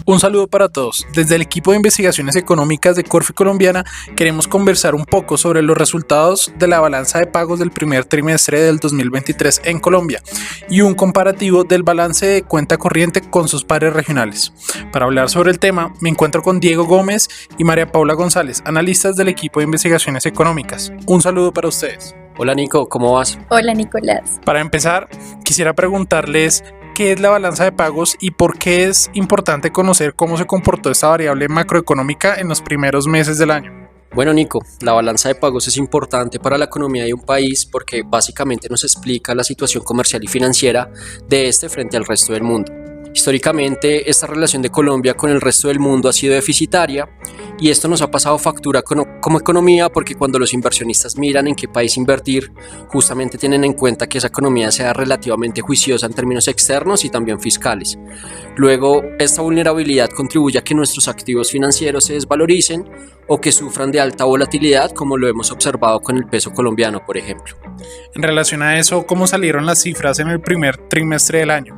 Un saludo para todos. Desde el equipo de investigaciones económicas de Corfi Colombiana queremos conversar un poco sobre los resultados de la balanza de pagos del primer trimestre del 2023 en Colombia y un comparativo del balance de cuenta corriente con sus pares regionales. Para hablar sobre el tema me encuentro con Diego Gómez y María Paula González, analistas del equipo de investigaciones económicas. Un saludo para ustedes. Hola Nico, ¿cómo vas? Hola Nicolás. Para empezar, quisiera preguntarles qué es la balanza de pagos y por qué es importante conocer cómo se comportó esta variable macroeconómica en los primeros meses del año. Bueno Nico, la balanza de pagos es importante para la economía de un país porque básicamente nos explica la situación comercial y financiera de este frente al resto del mundo. Históricamente, esta relación de Colombia con el resto del mundo ha sido deficitaria y esto nos ha pasado factura como economía porque cuando los inversionistas miran en qué país invertir, justamente tienen en cuenta que esa economía sea relativamente juiciosa en términos externos y también fiscales. Luego, esta vulnerabilidad contribuye a que nuestros activos financieros se desvaloricen o que sufran de alta volatilidad, como lo hemos observado con el peso colombiano, por ejemplo. En relación a eso, ¿cómo salieron las cifras en el primer trimestre del año?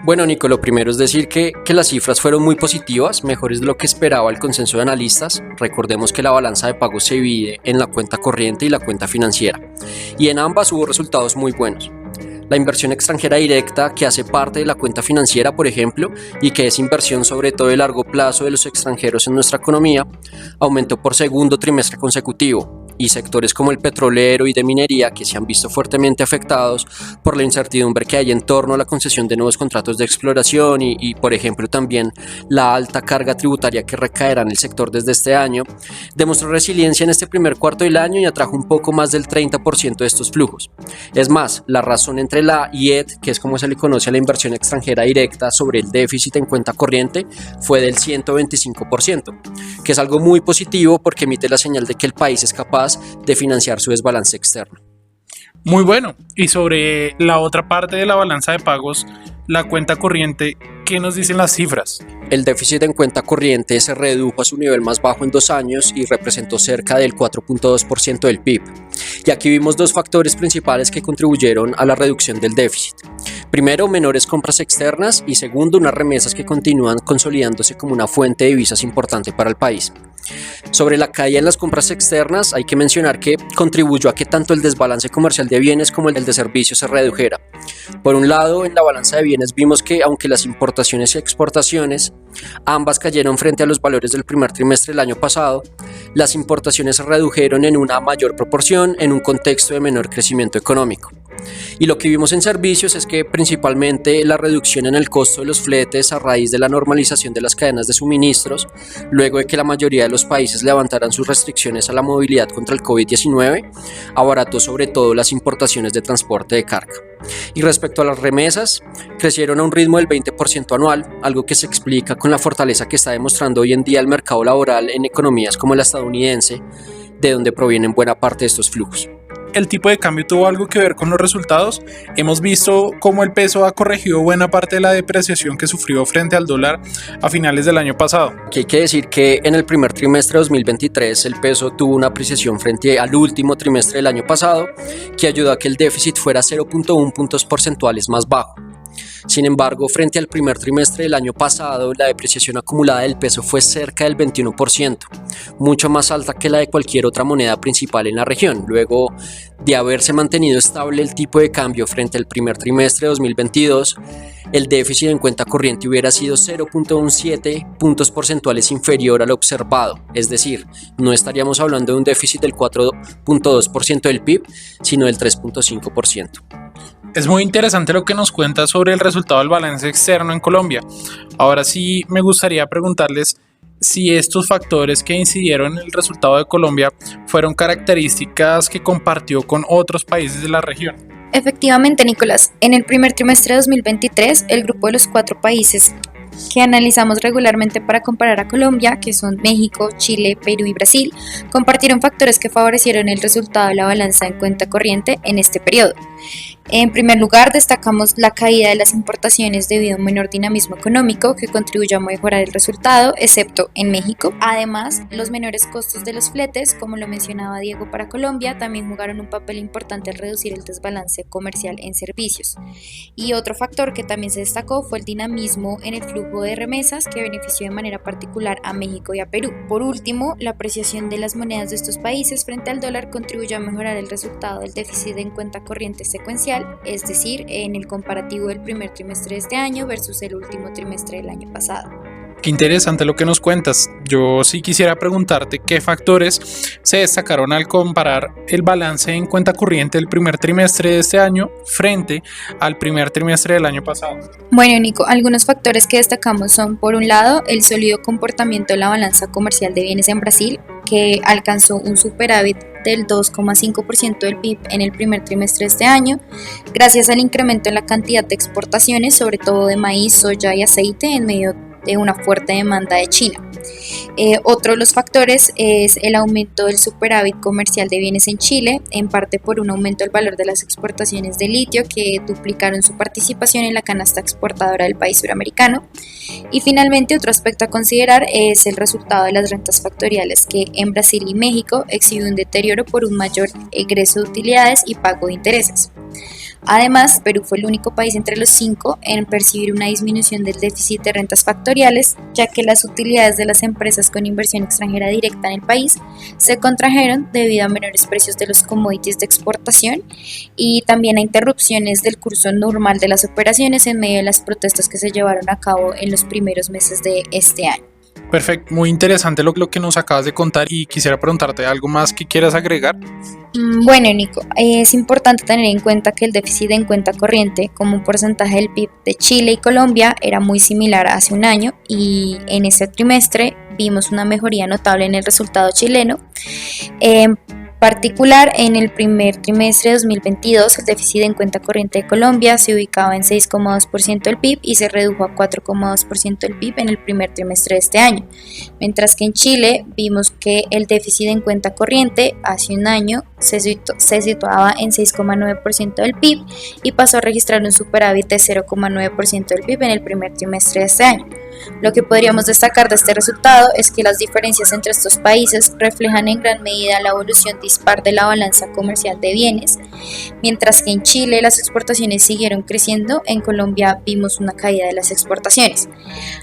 Bueno Nico, lo primero es decir que las cifras fueron muy positivas, mejores de lo que esperaba el consenso de analistas. Recordemos que la balanza de pagos se divide en la cuenta corriente y la cuenta financiera, y en ambas hubo resultados muy buenos. La inversión extranjera directa, que hace parte de la cuenta financiera, por ejemplo, y que es inversión sobre todo de largo plazo de los extranjeros en nuestra economía, aumentó por segundo trimestre consecutivo, y sectores como el petrolero y de minería, que se han visto fuertemente afectados por la incertidumbre que hay en torno a la concesión de nuevos contratos de exploración y por ejemplo también la alta carga tributaria que recaerá en el sector desde este año, demostró resiliencia en este primer cuarto del año y atrajo un poco más del 30% de estos flujos. Es más, la razón entre la IED, que es como se le conoce a la inversión extranjera directa, sobre el déficit en cuenta corriente fue del 125%, que es algo muy positivo porque emite la señal de que el país es capaz de financiar su desbalance externo. Muy bueno. Y sobre la otra parte de la balanza de pagos, la cuenta corriente, ¿qué nos dicen las cifras? El déficit en cuenta corriente se redujo a su nivel más bajo en 2 años y representó cerca del 4.2% del PIB. Y aquí vimos dos factores principales que contribuyeron a la reducción del déficit. Primero, menores compras externas y segundo, unas remesas que continúan consolidándose como una fuente de divisas importante para el país. Sobre la caída en las compras externas, hay que mencionar que contribuyó a que tanto el desbalance comercial de bienes como el de servicios se redujera. Por un lado, en la balanza de bienes vimos que aunque las importaciones y exportaciones ambas cayeron frente a los valores del primer trimestre del año pasado, las importaciones se redujeron en una mayor proporción en un contexto de menor crecimiento económico. Y lo que vimos en servicios es que principalmente la reducción en el costo de los fletes a raíz de la normalización de las cadenas de suministros, luego de que la mayoría de los países levantaran sus restricciones a la movilidad contra el COVID-19, abarató sobre todo las importaciones de transporte de carga. Y respecto a las remesas, crecieron a un ritmo del 20% anual, algo que se explica con la fortaleza que está demostrando hoy en día el mercado laboral en economías como la estadounidense, de donde provienen buena parte de estos flujos. ¿El tipo de cambio tuvo algo que ver con los resultados? Hemos visto cómo el peso ha corregido buena parte de la depreciación que sufrió frente al dólar a finales del año pasado. Aquí hay que decir que en el primer trimestre de 2023 el peso tuvo una apreciación frente al último trimestre del año pasado que ayudó a que el déficit fuera 0.1 puntos porcentuales más bajo. Sin embargo, frente al primer trimestre del año pasado, la depreciación acumulada del peso fue cerca del 21%, mucho más alta que la de cualquier otra moneda principal en la región, luego de haberse mantenido estable el tipo de cambio frente al primer trimestre de 2022, el déficit en cuenta corriente hubiera sido 0.17 puntos porcentuales inferior al observado, es decir, no estaríamos hablando de un déficit del 4.2% del PIB, sino del 3.5%. Es muy interesante lo que nos cuenta sobre el resultado del balance externo en Colombia. Ahora sí me gustaría preguntarles si estos factores que incidieron en el resultado de Colombia fueron características que compartió con otros países de la región. Efectivamente, Nicolás, en el primer trimestre de 2023, el grupo de los 4 países que analizamos regularmente para comparar a Colombia, que son México, Chile, Perú y Brasil, compartieron factores que favorecieron el resultado de la balanza en cuenta corriente en este periodo. En primer lugar, destacamos la caída de las importaciones debido a un menor dinamismo económico que contribuye a mejorar el resultado, excepto en México. Además, los menores costos de los fletes, como lo mencionaba Diego para Colombia, también jugaron un papel importante al reducir el desbalance comercial en servicios. Y otro factor que también se destacó fue el dinamismo en el flujo de remesas, que benefició de manera particular a México y a Perú. Por último, la apreciación de las monedas de estos países frente al dólar contribuyó a mejorar el resultado del déficit en cuenta corriente secuencial, es decir, en el comparativo del primer trimestre de este año versus el último trimestre del año pasado. Qué interesante lo que nos cuentas. Yo sí quisiera preguntarte qué factores se destacaron al comparar el balance en cuenta corriente del primer trimestre de este año frente al primer trimestre del año pasado. Bueno, Nico, algunos factores que destacamos son, por un lado, el sólido comportamiento de la balanza comercial de bienes en Brasil, que alcanzó un superávit del 2,5% del PIB en el primer trimestre de este año, gracias al incremento en la cantidad de exportaciones, sobre todo de maíz, soya y aceite, en medio de una fuerte demanda de China. Otro de los factores es el aumento del superávit comercial de bienes en Chile, en parte por un aumento del valor de las exportaciones de litio que duplicaron su participación en la canasta exportadora del país suramericano. Y finalmente, otro aspecto a considerar es el resultado de las rentas factoriales, que en Brasil y México exhibió un deterioro por un mayor egreso de utilidades y pago de intereses. Además, Perú fue el único país entre los 5 en percibir una disminución del déficit de rentas factoriales, ya que las utilidades de las empresas con inversión extranjera directa en el país se contrajeron debido a menores precios de los commodities de exportación y también a interrupciones del curso normal de las operaciones en medio de las protestas que se llevaron a cabo en los primeros meses de este año. Perfecto, muy interesante lo que nos acabas de contar y quisiera preguntarte algo más que quieras agregar. Bueno, Nico, es importante tener en cuenta que el déficit en cuenta corriente como un porcentaje del PIB de Chile y Colombia era muy similar hace un año y en este trimestre vimos una mejoría notable en el resultado chileno. En particular, en el primer trimestre de 2022, el déficit en cuenta corriente de Colombia se ubicaba en 6,2% del PIB y se redujo a 4,2% del PIB en el primer trimestre de este año, mientras que en Chile vimos que el déficit en cuenta corriente hace un año se situaba en 6,9% del PIB y pasó a registrar un superávit de 0,9% del PIB en el primer trimestre de este año. Lo que podríamos destacar de este resultado es que las diferencias entre estos países reflejan en gran medida la evolución dispar de la balanza comercial de bienes. Mientras que en Chile las exportaciones siguieron creciendo, en Colombia vimos una caída de las exportaciones.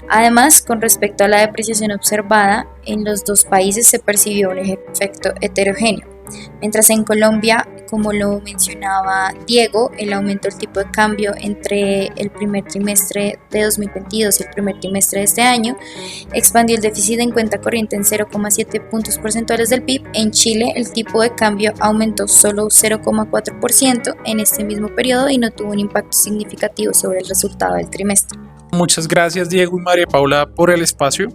Además, con respecto a la depreciación observada, en los dos países se percibió un efecto heterogéneo. Mientras en Colombia, como lo mencionaba Diego, el aumento del tipo de cambio entre el primer trimestre de 2022 y el primer trimestre de este año expandió el déficit en cuenta corriente en 0,7 puntos porcentuales del PIB. En Chile, el tipo de cambio aumentó solo 0,4% en este mismo periodo y no tuvo un impacto significativo sobre el resultado del trimestre. Muchas gracias, Diego y María Paula, por el espacio.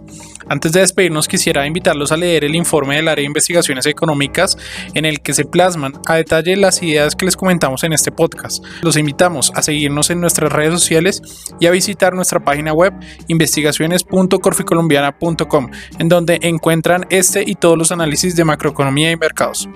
Antes de despedirnos, quisiera invitarlos a leer el informe del área de investigaciones económicas en el que se plasman a detalle las ideas que les comentamos en este podcast. Los invitamos a seguirnos en nuestras redes sociales y a visitar nuestra página web investigaciones.corficolombiana.com, en donde encuentran este y todos los análisis de macroeconomía y mercados.